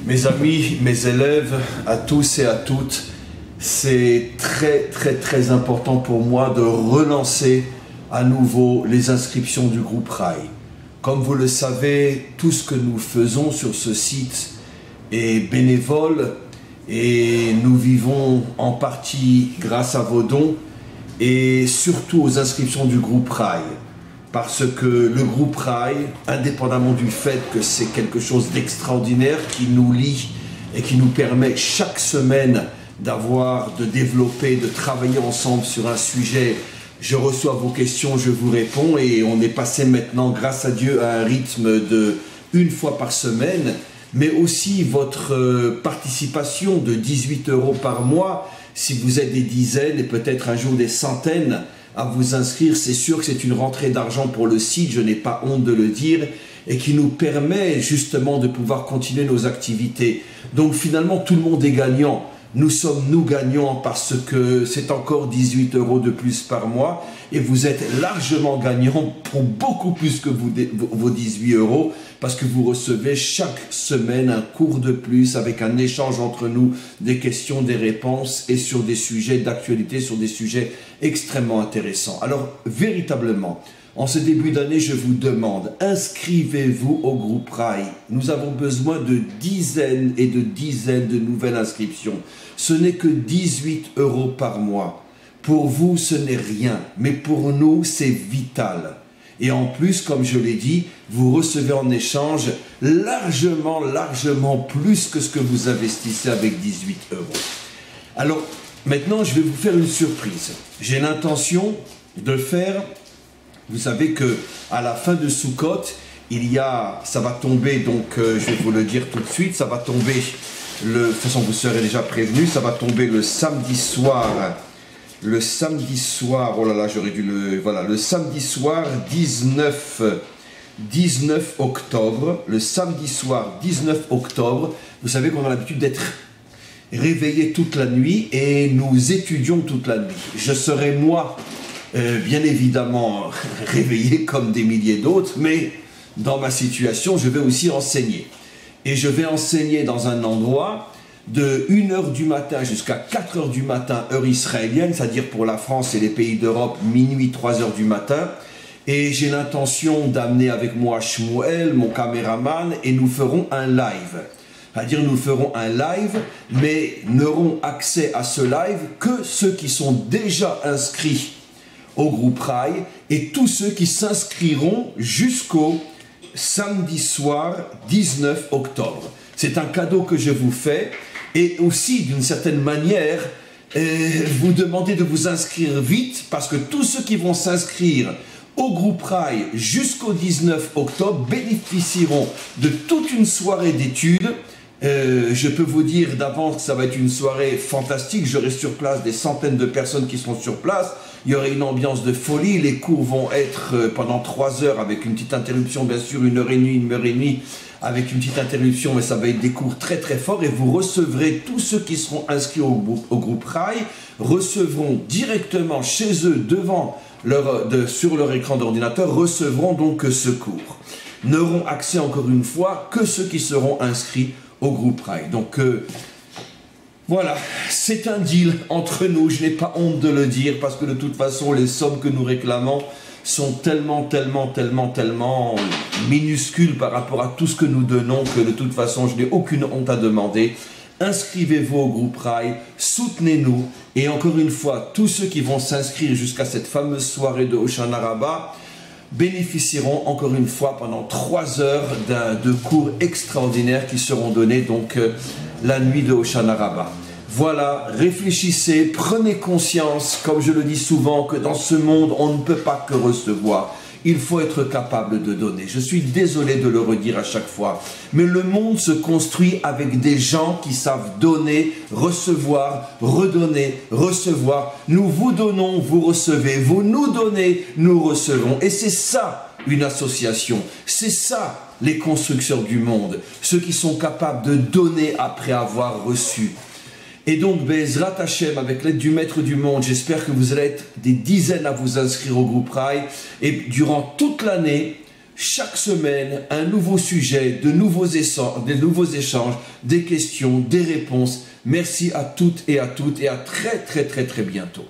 Mes amis, mes élèves, à tous et à toutes, c'est très important pour moi de relancer à nouveau les inscriptions du groupe Rai. Comme vous le savez, tout ce que nous faisons sur ce site est bénévole et nous vivons en partie grâce à vos dons et surtout aux inscriptions du groupe Rai. Parce que le groupe Rai, indépendamment du fait que c'est quelque chose d'extraordinaire qui nous lie et qui nous permet chaque semaine de développer, de travailler ensemble sur un sujet, je reçois vos questions, je vous réponds et on est passé maintenant, grâce à Dieu, à un rythme de 1 fois par semaine, mais aussi votre participation de 18 € par mois, si vous êtes des dizaines et peut-être un jour des centaines, à vous inscrire, c'est sûr que c'est une rentrée d'argent pour le site, je n'ai pas honte de le dire, et qui nous permet justement de pouvoir continuer nos activités. Donc finalement, tout le monde est gagnant. Nous sommes nous gagnants parce que c'est encore 18 € de plus par mois et vous êtes largement gagnant pour beaucoup plus que vos 18 € parce que vous recevez chaque semaine un cours de plus avec un échange entre nous, des questions, des réponses et sur des sujets d'actualité, sur des sujets extrêmement intéressants. Alors véritablement, en ce début d'année, je vous demande, inscrivez-vous au groupe Rai. Nous avons besoin de dizaines et de dizaines de nouvelles inscriptions. Ce n'est que 18 € par mois. Pour vous, ce n'est rien, mais pour nous, c'est vital. Et en plus, comme je l'ai dit, vous recevez en échange largement plus que ce que vous investissez avec 18 €. Alors, maintenant, je vais vous faire une surprise. J'ai l'intention de faire... Vous savez que à la fin de Sukkot, ça va tomber, donc je vais vous le dire tout de suite, ça va tomber, de toute façon vous serez déjà prévenu, ça va tomber le samedi soir, oh là là, j'aurais dû le samedi soir 19 octobre, le samedi soir 19 octobre, vous savez qu'on a l'habitude d'être réveillé toute la nuit et nous étudions toute la nuit. Je serai moi, bien évidemment réveillé comme des milliers d'autres, mais dans ma situation, je vais aussi enseigner. Et je vais enseigner dans un endroit de 1 h du matin jusqu'à 4 h du matin, heure israélienne, c'est-à-dire pour la France et les pays d'Europe, minuit, 3 h du matin. Et j'ai l'intention d'amener avec moi Shmuel, mon caméraman, et nous ferons un live. C'est-à-dire nous ferons un live, mais n'auront accès à ce live que ceux qui sont déjà inscrits au groupe Rai et tous ceux qui s'inscriront jusqu'au samedi soir 19 octobre. C'est un cadeau que je vous fais et aussi d'une certaine manière vous demandez de vous inscrire vite parce que tous ceux qui vont s'inscrire au groupe Rai jusqu'au 19 octobre bénéficieront de toute une soirée d'études. Je peux vous dire d'avance que ça va être une soirée fantastique. J'aurai sur place des centaines de personnes qui seront sur place. Il y aurait une ambiance de folie. Les cours vont être pendant 3 heures avec une petite interruption, bien sûr, 1 h 30 avec une petite interruption, mais ça va être des cours très forts et vous recevrez, tous ceux qui seront inscrits au groupe Rai, recevront directement chez eux, sur leur écran d'ordinateur, recevront donc ce cours. N'auront accès encore une fois que ceux qui seront inscrits au groupe Rai. Donc voilà, c'est un deal entre nous, je n'ai pas honte de le dire parce que de toute façon les sommes que nous réclamons sont tellement minuscules par rapport à tout ce que nous donnons que de toute façon je n'ai aucune honte à demander. Inscrivez-vous au groupe Rai, soutenez-nous et encore une fois, tous ceux qui vont s'inscrire jusqu'à cette fameuse soirée de Hoshana Rabbah bénéficieront encore une fois pendant 3 heures de cours extraordinaires qui seront donnés donc la nuit de Hoshana Rabbah. Voilà, réfléchissez, prenez conscience, comme je le dis souvent, que dans ce monde, on ne peut pas que recevoir. Il faut être capable de donner. Je suis désolé de le redire à chaque fois, mais le monde se construit avec des gens qui savent donner, recevoir, redonner, recevoir. Nous vous donnons, vous recevez. Vous nous donnez, nous recevons. Et c'est ça une association. C'est ça les constructeurs du monde. Ceux qui sont capables de donner après avoir reçu. Et donc, Be'ezrat Hashem, avec l'aide du Maître du Monde, j'espère que vous allez être des dizaines à vous inscrire au groupe Rai. Et durant toute l'année, chaque semaine, un nouveau sujet, de nouveaux échanges, des questions, des réponses. Merci à toutes et à très très bientôt.